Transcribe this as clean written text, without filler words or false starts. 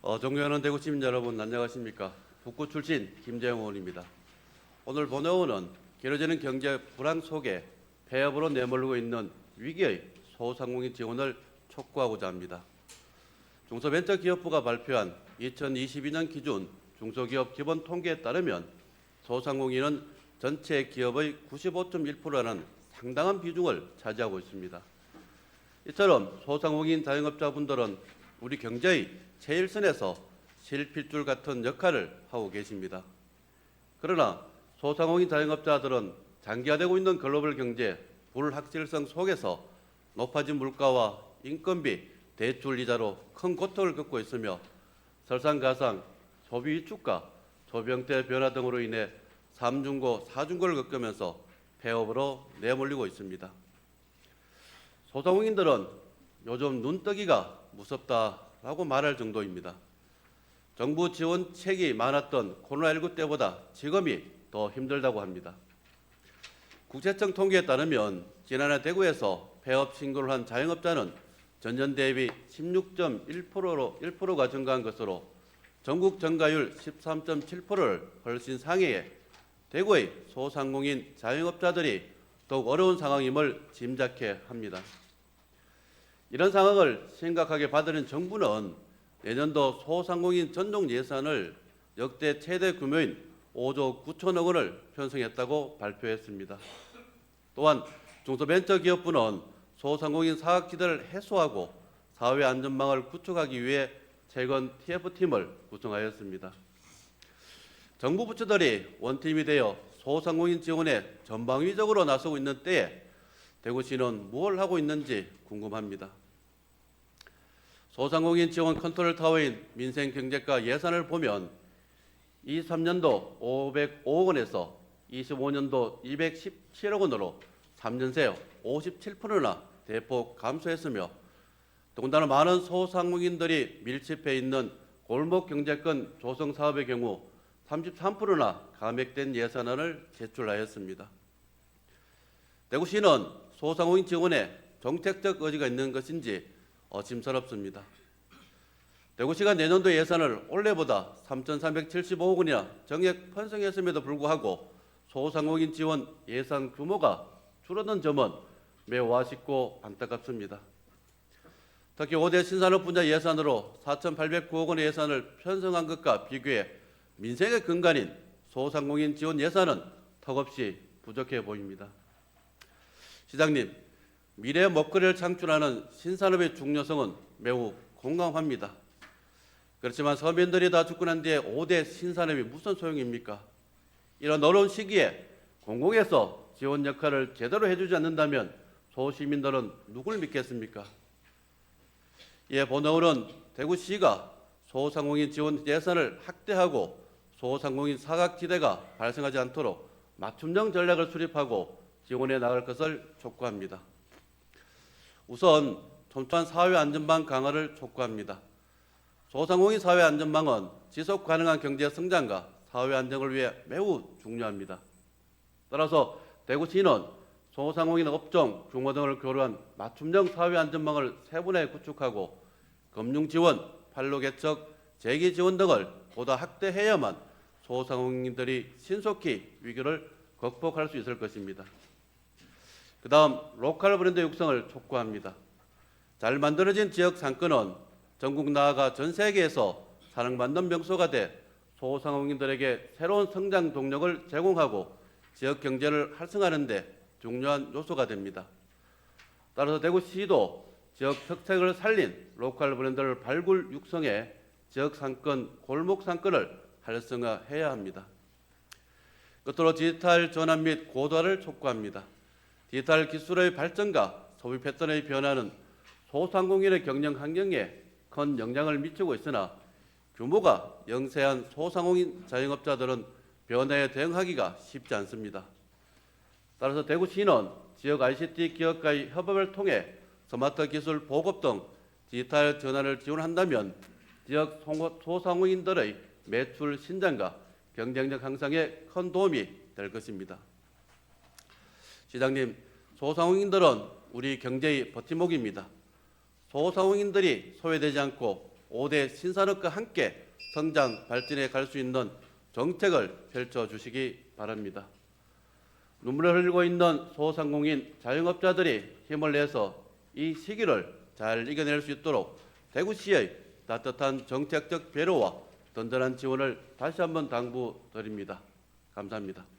존경하는 대구 시민 여러분, 안녕하십니까? 북구 출신 김재영 의원입니다. 오늘 본 의원은 길어지는 경제 불황 속에 폐업으로 내몰리고 있는 위기의 소상공인 지원을 촉구하고자 합니다. 중소벤처기업부가 발표한 2022년 기준 중소기업 기본 통계에 따르면 소상공인은 전체 기업의 95.1%라는 상당한 비중을 차지하고 있습니다. 이처럼 소상공인 자영업자분들은 우리 경제의 제일선에서 실핏줄 같은 역할을 하고 계십니다. 그러나 소상공인 자영업자들은 장기화되고 있는 글로벌 경제 불확실성 속에서 높아진 물가와 인건비, 대출 이자로 큰 고통을 겪고 있으며 설상가상, 소비 위축과 소비 형태 변화 등으로 인해 3중고, 4중고를 겪으면서 폐업으로 내몰리고 있습니다. 소상공인들은 요즘 눈뜨기가 무섭다라고 말할 정도입니다. 정부 지원책이 많았던 코로나19 때보다 지금이 더 힘들다고 합니다. 국세청 통계에 따르면 지난해 대구에서 폐업 신고를 한 자영업자는 전년 대비 16.1%가 증가한 것으로 전국 증가율 13.7%를 훨씬 상회해 대구의 소상공인 자영업자들이 더욱 어려운 상황임을 짐작해 합니다. 이런 상황을 심각하게 받아들인 정부는 내년도 소상공인 전용 예산을 역대 최대 규모인 5조 9천억 원을 편성했다고 발표했습니다. 또한 중소벤처기업부는 소상공인 사각지대를 해소하고 사회 안전망을 구축하기 위해 최근 TF팀을 구성하였습니다. 정부 부처들이 원팀이 되어 소상공인 지원에 전방위적으로 나서고 있는 때에 대구시는 무엇을 하고 있는지 궁금합니다. 소상공인 지원 컨트롤 타워인 민생경제과 예산을 보면 23년도 505억 원에서 25년도 217억 원으로 3년 새 57%나 대폭 감소했으며 더군다나 많은 소상공인들이 밀집해 있는 골목경제권 조성 사업의 경우 33%나 감액된 예산안을 제출하였습니다. 대구시는 소상공인 지원에 정책적 의지가 있는 것인지 의심스럽습니다. 대구시가 내년도 예산을 올해보다 3,375억 원이나 정액 편성했음에도 불구하고 소상공인 지원 예산 규모가 줄어든 점은 매우 아쉽고 안타깝습니다. 특히 5대 신산업 분야 예산으로 4,809억 원의 예산을 편성한 것과 비교해 민생의 근간인 소상공인 지원 예산은 턱없이 부족해 보입니다. 시장님, 미래의 먹거리를 창출하는 신산업의 중요성은 매우 공감합니다. 그렇지만 서민들이 다 죽고 난 뒤에 5대 신산업이 무슨 소용입니까? 이런 어려운 시기에 공공에서 지원 역할을 제대로 해주지 않는다면 소시민들은 누굴 믿겠습니까? 이에 본의원은 대구시가 소상공인 지원 예산을 확대하고 소상공인 사각지대가 발생하지 않도록 맞춤형 전략을 수립하고 지원해 나갈 것을 촉구합니다. 우선 촘촘한 사회안전망 강화를 촉구합니다. 소상공인 사회안전망은 지속 가능한 경제 성장과 사회 안정을 위해 매우 중요합니다. 따라서 대구시는 소상공인 업종, 규모 등을 고려한 맞춤형 사회안전망을 세분화해 구축하고 금융지원, 판로 개척, 재기지원 등을 보다 확대해야만 소상공인들이 신속히 위기를 극복할 수 있을 것입니다. 그 다음 로컬 브랜드 육성을 촉구합니다. 잘 만들어진 지역 상권은 전국 나아가 전 세계에서 사랑받는 명소가 돼 소상공인들에게 새로운 성장 동력을 제공하고 지역 경제를 활성화하는 데 중요한 요소가 됩니다. 따라서 대구시도 지역 특색을 살린 로컬 브랜드를 발굴 육성해 지역 상권, 골목 상권을 활성화해야 합니다. 끝으로 디지털 전환 및 고도화를 촉구합니다. 디지털 기술의 발전과 소비 패턴의 변화는 소상공인의 경영 환경에 큰 영향을 미치고 있으나 규모가 영세한 소상공인 자영업자들은 변화에 대응하기가 쉽지 않습니다. 따라서 대구시는 지역 ICT 기업과의 협업을 통해 스마트 기술 보급 등 디지털 전환을 지원한다면 지역 소상공인들의 매출 신장과 경쟁력 향상에 큰 도움이 될 것입니다. 시장님, 소상공인들은 우리 경제의 버팀목입니다. 소상공인들이 소외되지 않고 5대 신산업과 함께 성장 발전해 갈 수 있는 정책을 펼쳐주시기 바랍니다. 눈물을 흘리고 있는 소상공인 자영업자들이 힘을 내서 이 시기를 잘 이겨낼 수 있도록 대구시의 따뜻한 정책적 배려와 든든한 지원을 다시 한번 당부드립니다. 감사합니다.